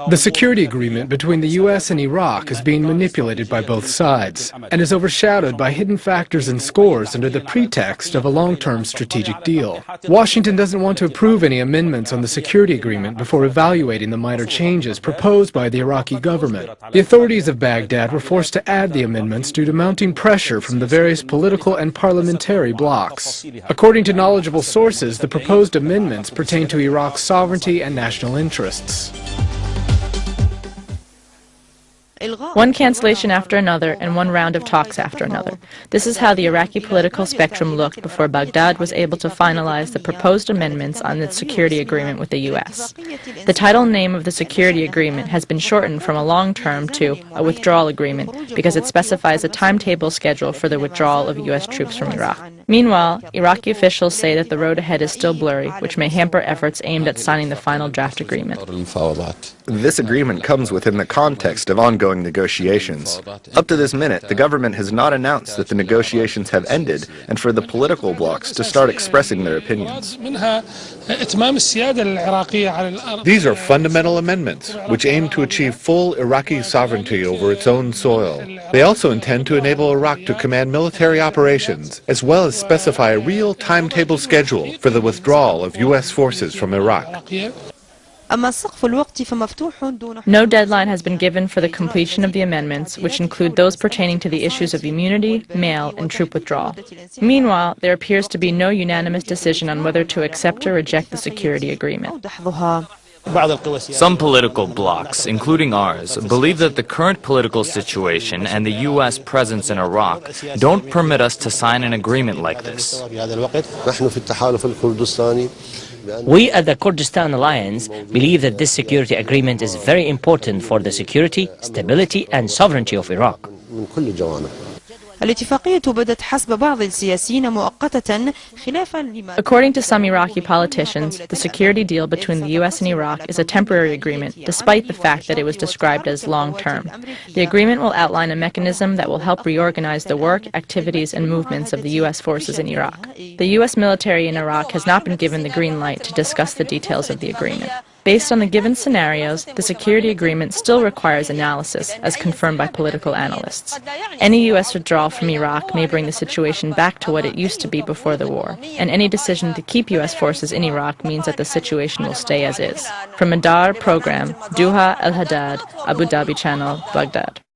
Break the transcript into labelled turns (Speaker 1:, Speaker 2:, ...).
Speaker 1: The security agreement between the U.S. and Iraq is being manipulated by both sides and is overshadowed by hidden factors and scores under the pretext of a long-term strategic deal. Washington doesn't want to approve any amendments on the security agreement before evaluating the minor changes proposed by the Iraqi government. The authorities of Baghdad were forced to add the amendments due to mounting pressure from the various political and parliamentary blocs. According to knowledgeable sources, the proposed amendments pertain to Iraq's sovereignty and national interests.
Speaker 2: One cancellation after another and one round of talks after another. This is how the Iraqi political spectrum looked before Baghdad was able to finalize the proposed amendments on its security agreement with the U.S. The title name of the security agreement has been shortened from a long-term to a withdrawal agreement because it specifies a timetable schedule for the withdrawal of U.S. troops from Iraq. Meanwhile, Iraqi officials say that the road ahead is still blurry, which may hamper efforts aimed at signing the final draft agreement.
Speaker 3: This agreement comes within the context of ongoing negotiations. Up to this minute, the government has not announced that the negotiations have ended and for the political blocs to start expressing their opinions.
Speaker 4: These are fundamental amendments which aim to achieve full Iraqi sovereignty over its own soil. They also intend to enable Iraq to command military operations as well as specify a real timetable schedule for the withdrawal of U.S. forces from Iraq.
Speaker 2: No deadline has been given for the completion of the amendments, which include those pertaining to the issues of immunity, mail, and troop withdrawal. Meanwhile, there appears to be no unanimous decision on whether to accept or reject the security agreement.
Speaker 5: Some political blocs, including ours, believe that the current political situation and the U.S. presence in Iraq don't permit us to sign an agreement like this.
Speaker 6: We at the Kurdistan Alliance believe that this security agreement is very important for the security, stability and sovereignty of Iraq.
Speaker 2: According to some Iraqi politicians, the security deal between the U.S. and Iraq is a temporary agreement, despite the fact that it was described as long-term. The agreement will outline a mechanism that will help reorganize the work, activities, and movements of the U.S. forces in Iraq. The U.S. military in Iraq has not been given the green light to discuss the details of the agreement. Based on the given scenarios, the security agreement still requires analysis, as confirmed by political analysts. Any U.S. withdrawal from Iraq may bring the situation back to what it used to be before the war, and any decision to keep U.S. forces in Iraq means that the situation will stay as is. From Madar Program, Duha Al Haddad, Abu Dhabi Channel, Baghdad.